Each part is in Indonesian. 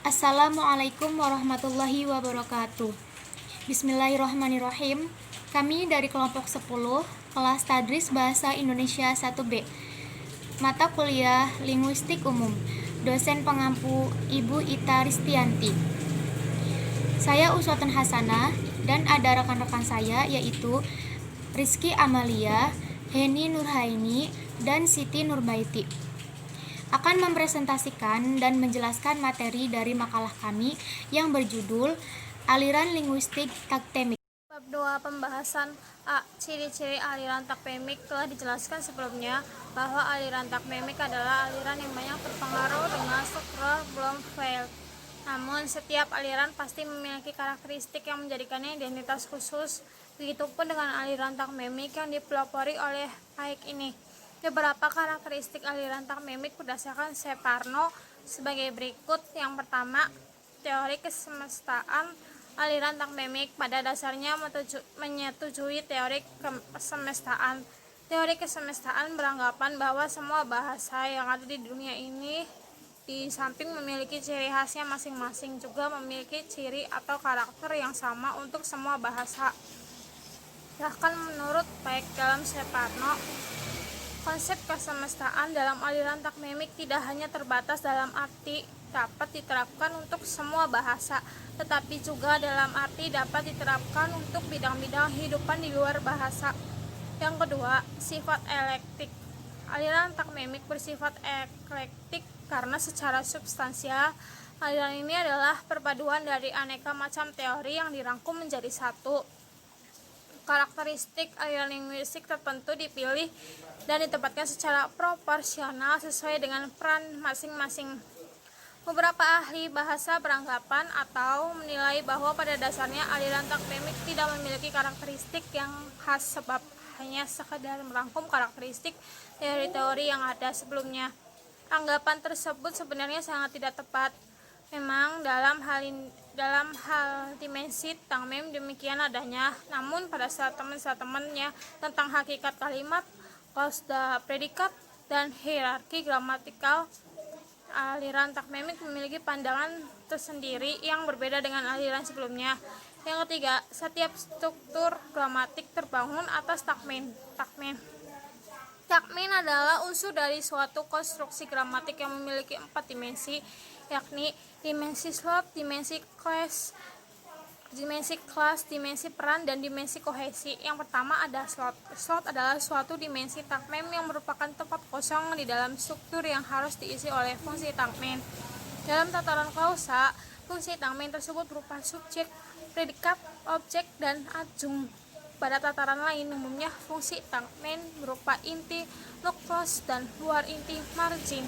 Assalamualaikum warahmatullahi wabarakatuh. Bismillahirrahmanirrahim. Kami dari kelompok 10, kelas Tadris Bahasa Indonesia 1B. Mata kuliah Linguistik Umum. Dosen pengampu Ibu Ita Ristianti. Saya Uswatun Hasanah dan ada rekan-rekan saya yaitu Rizky Amalia, Heni Nurhaini, dan Siti Nurbaiti akan mempresentasikan dan menjelaskan materi dari makalah kami yang berjudul Aliran Linguistik Taktemik. Bab 2 pembahasan A. Ciri-ciri aliran taktemik telah dijelaskan sebelumnya bahwa aliran taktemik adalah aliran yang banyak terpengaruh dengan struktural Bloomfield. Namun, setiap aliran pasti memiliki karakteristik yang menjadikannya identitas khusus. Begitupun dengan aliran taktemik yang dipelopori oleh Pike ini. Beberapa karakteristik aliran taktemik berdasarkan Separno sebagai berikut. Yang pertama, teori kesemestaan. Aliran taktemik pada dasarnya menyetujui teori kesemestaan. Teori kesemestaan beranggapan bahwa semua bahasa yang ada di dunia ini di samping memiliki ciri khasnya masing-masing juga memiliki ciri atau karakter yang sama untuk semua bahasa. Bahkan menurut Pike dalam Separno, konsep kesemestaan dalam aliran taktemik tidak hanya terbatas dalam arti dapat diterapkan untuk semua bahasa, tetapi juga dalam arti dapat diterapkan untuk bidang-bidang kehidupan di luar bahasa. Yang kedua, sifat eklektik. Aliran taktemik bersifat eklektik karena secara substansial, aliran ini adalah perpaduan dari aneka macam teori yang dirangkum menjadi satu. Karakteristik aliran linguistik tertentu dipilih dan ditempatkan secara proporsional sesuai dengan peran masing-masing. Beberapa ahli bahasa beranggapan atau menilai bahwa pada dasarnya aliran taktemik tidak memiliki karakteristik yang khas sebab hanya sekedar merangkum karakteristik teori-teori yang ada sebelumnya. Anggapan tersebut sebenarnya sangat tidak tepat. Memang dalam hal dimensi takmim demikian adanya, namun pada saat teman-temannya tentang hakikat kalimat, klausa predikat, dan hierarki gramatikal, aliran taktemik memiliki pandangan tersendiri yang berbeda dengan aliran sebelumnya. Yang ketiga, setiap struktur gramatik terbangun atas takmin. Takmin adalah unsur dari suatu konstruksi gramatik yang memiliki 4 dimensi, yakni dimensi slot, dimensi kelas, dimensi peran, dan dimensi kohesi. Yang pertama ada slot. Slot adalah suatu dimensi takmen yang merupakan tempat kosong di dalam struktur yang harus diisi oleh fungsi takmen. Dalam tataran klausa, fungsi takmen tersebut berupa subjek, predikat, objek, dan adjunkt. Pada tataran lain, umumnya fungsi takmen berupa inti, nukleus, dan luar inti, margin.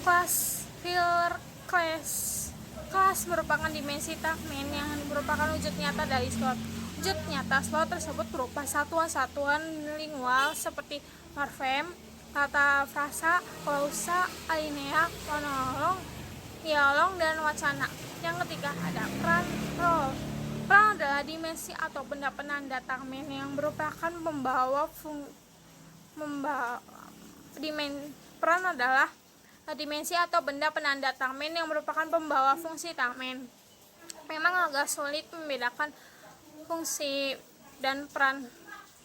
Kelas, filler, kelas merupakan dimensi takmen yang merupakan wujud nyata dari slot. Wujud nyata slot tersebut berupa satuan-satuan lingual seperti morfem, tata frasa, klausa, alinea, monolog, dialog, dan wacana. Yang ketiga ada peran, role. Peran adalah dimensi atau benda penanda takmen yang merupakan peran adalah dimensi atau benda penanda takmen yang merupakan pembawa fungsi takmen. Memang agak sulit membedakan fungsi dan peran.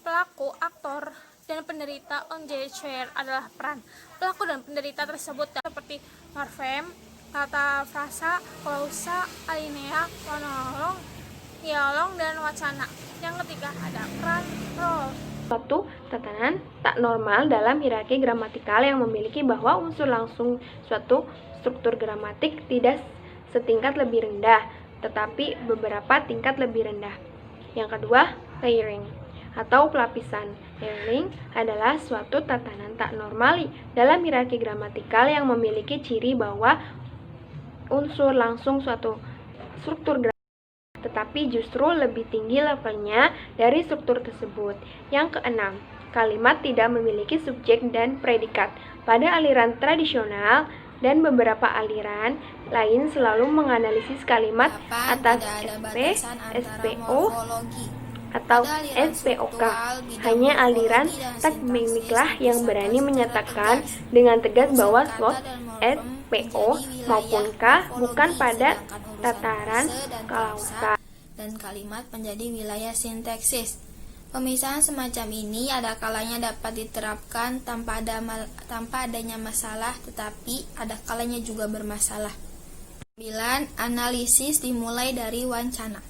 Pelaku, aktor, dan penderita onjecher adalah peran. Pelaku dan penderita tersebut seperti morfem, tata frasa, klausa, alinea, monolog, dialog, dan wacana. Yang ketiga ada peran, role. Suatu tatanan tak normal dalam hierarki gramatikal yang memiliki bahwa unsur langsung suatu struktur gramatik tidak setingkat lebih rendah, tetapi beberapa tingkat lebih rendah. Yang kedua, layering atau pelapisan. Layering adalah suatu tatanan tak normal dalam hierarki gramatikal yang memiliki ciri bahwa unsur langsung suatu struktur gramatikal tetapi justru lebih tinggi levelnya dari struktur tersebut. Yang keenam, kalimat tidak memiliki subjek dan predikat. Pada aliran tradisional dan beberapa aliran lain selalu menganalisis kalimat atas SP, SPO, atau SPOK. Hanya aliran takmimiklah yang berani menyatakan dengan tegas bahwa SWOT, SPO maupun K bukan pada tataran klausa. Dan kalimat menjadi wilayah sintaksis. Pemisahan semacam ini ada kalanya dapat diterapkan tanpa adanya masalah, tetapi ada kalanya juga bermasalah. 9. Analisis dimulai dari wancana.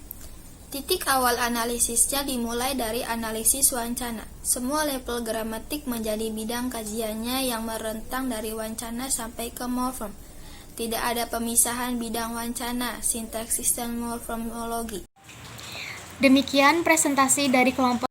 Titik awal analisisnya dimulai dari analisis wancana. Semua level gramatik menjadi bidang kajiannya yang merentang dari wancana sampai ke morfem. Tidak ada pemisahan bidang wancana, sintaksis dan morfemologi. Demikian presentasi dari kelompok